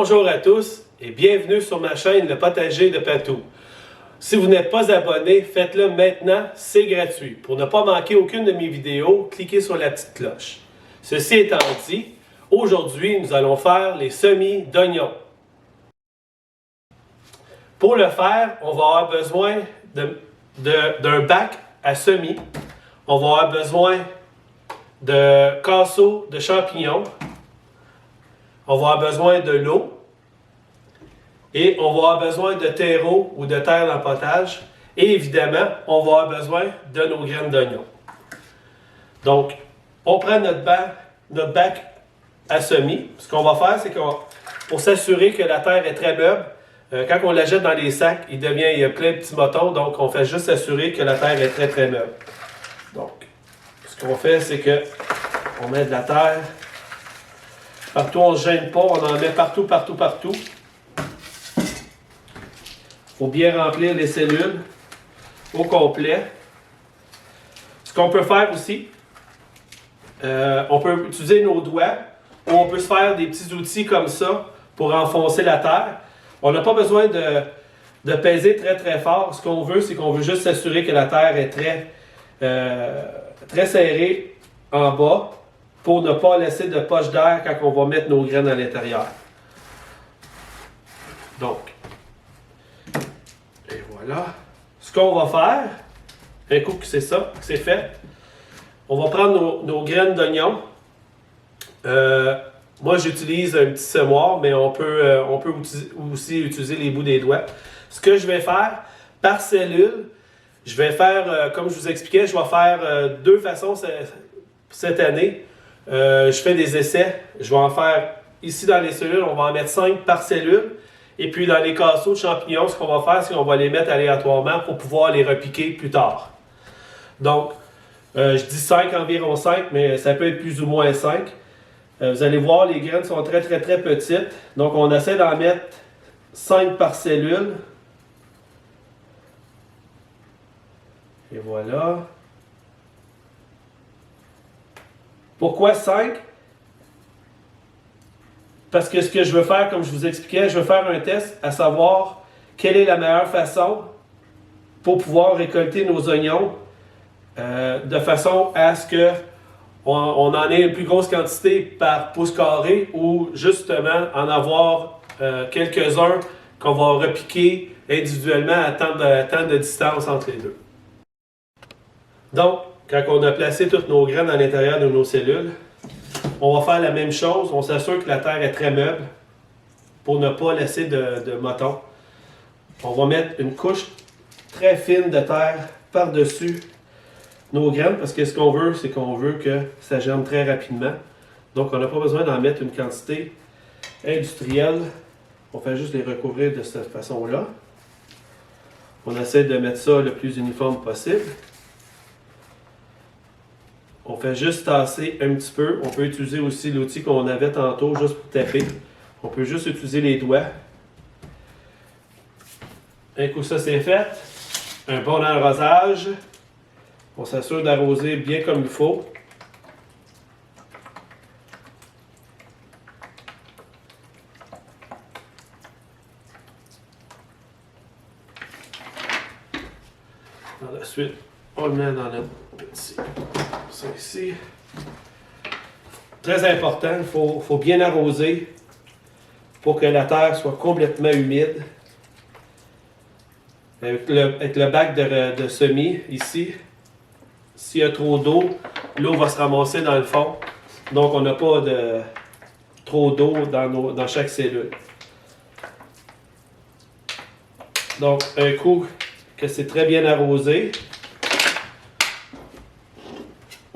Bonjour à tous et bienvenue sur ma chaîne Le Potager de Patou. Si vous n'êtes pas abonné, faites-le maintenant, c'est gratuit. Pour ne pas manquer aucune de mes vidéos, cliquez sur la petite cloche. Ceci étant dit, aujourd'hui nous allons faire les semis d'oignons. Pour le faire, on va avoir besoin d'un bac à semis. On va avoir besoin de casseaux de champignons. On va avoir besoin de l'eau. Et on va avoir besoin de terreau ou de terre d'empotage. Et évidemment, on va avoir besoin de nos graines d'oignon. Donc, on prend notre bac à semis. Ce qu'on va faire, c'est pour s'assurer que la terre est très meuble, quand on la jette dans les sacs, il y a plein de petits motons. Donc, on fait juste s'assurer que la terre est très très meuble. Donc, ce qu'on fait, c'est qu'on met de la terre partout, on ne se gêne pas, on en met partout. Il faut bien remplir les cellules au complet. Ce qu'on peut faire aussi, on peut utiliser nos doigts ou on peut se faire des petits outils comme ça pour enfoncer la terre. On n'a pas besoin de peser très très fort. Ce qu'on veut, c'est qu'on veut juste s'assurer que la terre est très serrée en bas pour ne pas laisser de poche d'air quand on va mettre nos graines à l'intérieur. Donc, et voilà. Ce qu'on va faire, un coup que c'est ça, que c'est fait, on va prendre nos graines d'oignon. Moi, j'utilise un petit semoir, mais on peut aussi utiliser les bouts des doigts. Ce que je vais faire, par cellule, je vais faire, comme je vous expliquais, je vais faire deux façons cette année. Je fais des essais. Je vais en faire, ici dans les cellules, on va en mettre 5 par cellule. Et puis dans les casseaux de champignons, ce qu'on va faire, c'est qu'on va les mettre aléatoirement pour pouvoir les repiquer plus tard. Donc, je dis 5, environ 5, mais ça peut être plus ou moins 5. Vous allez voir, les graines sont très petites. Donc, on essaie d'en mettre 5 par cellule. Et voilà. Pourquoi 5? Parce que ce que je veux faire, comme je vous expliquais, je veux faire un test à savoir quelle est la meilleure façon pour pouvoir récolter nos oignons de façon à ce que on en ait une plus grosse quantité par pouce carré ou justement en avoir quelques-uns qu'on va repiquer individuellement à tant de distance entre les deux. Donc, quand on a placé toutes nos graines à l'intérieur de nos cellules, on va faire la même chose. On s'assure que la terre est très meuble pour ne pas laisser de motons. On va mettre une couche très fine de terre par-dessus nos graines parce que ce qu'on veut, c'est qu'on veut que ça germe très rapidement. Donc, on n'a pas besoin d'en mettre une quantité industrielle. On fait juste les recouvrir de cette façon-là. On essaie de mettre ça le plus uniforme possible. On fait juste tasser un petit peu. On peut utiliser aussi l'outil qu'on avait tantôt juste pour taper. On peut juste utiliser les doigts. Un coup ça c'est fait, un bon arrosage. On s'assure d'arroser bien comme il faut. Par la suite, on le met dans notre petit... Ça ici. Très important, il faut bien arroser pour que la terre soit complètement humide. Avec le bac de semis ici, s'il y a trop d'eau, l'eau va se ramasser dans le fond. Donc on n'a pas trop d'eau dans chaque cellule. Donc un coup que c'est très bien arrosé,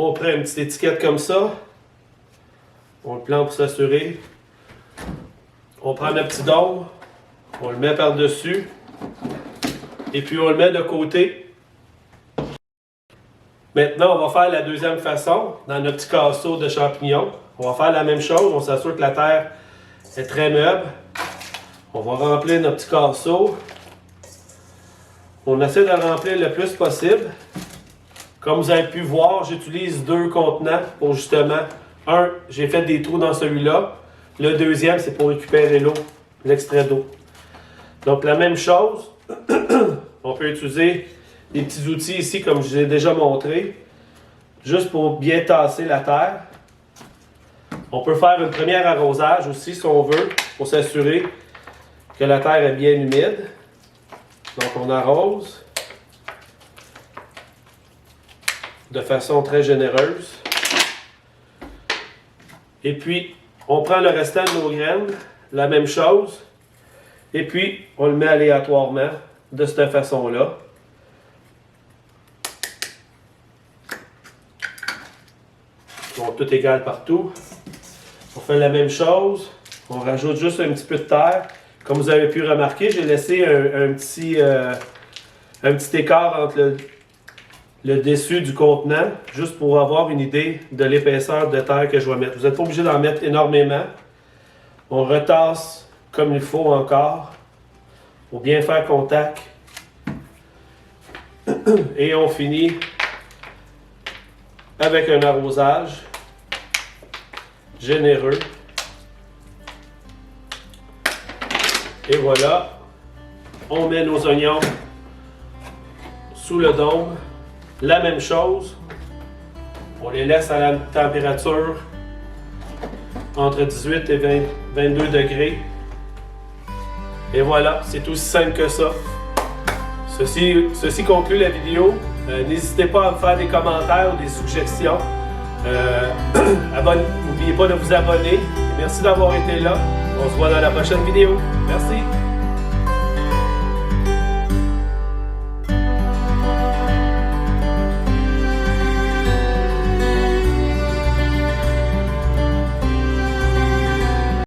on prend une petite étiquette comme ça. On le plante pour s'assurer. On prend notre petit dôme. On le met par-dessus. Et puis on le met de côté. Maintenant, on va faire la deuxième façon. Dans notre petit casseau de champignons. On va faire la même chose. On s'assure que la terre est très meuble. On va remplir notre petit casseau. On essaie de le remplir le plus possible. Comme vous avez pu voir, j'utilise 2 contenants pour justement, j'ai fait des trous dans celui-là. Le deuxième, c'est pour récupérer l'eau l'extrait d'eau. Donc la même chose, on peut utiliser des petits outils ici comme je vous ai déjà montré, juste pour bien tasser la terre. On peut faire un premier arrosage aussi si on veut, pour s'assurer que la terre est bien humide. Donc on arrose de façon très généreuse. Et puis on prend le restant de nos graines, la même chose, et puis on le met aléatoirement de cette façon-là. Donc tout égal partout. On fait la même chose. On rajoute juste un petit peu de terre. Comme vous avez pu remarquer, j'ai laissé un petit écart entre le dessus du contenant, juste pour avoir une idée de l'épaisseur de terre que je vais mettre. Vous n'êtes pas obligé d'en mettre énormément. On retasse comme il faut encore, pour bien faire contact. Et on finit avec un arrosage généreux. Et voilà, on met nos oignons sous le dôme. La même chose, on les laisse à la température entre 18 et 22 degrés. Et voilà, c'est aussi simple que ça. Ceci conclut la vidéo. N'hésitez pas à me faire des commentaires ou des suggestions. N'oubliez pas de vous abonner. Merci d'avoir été là. On se voit dans la prochaine vidéo. Merci.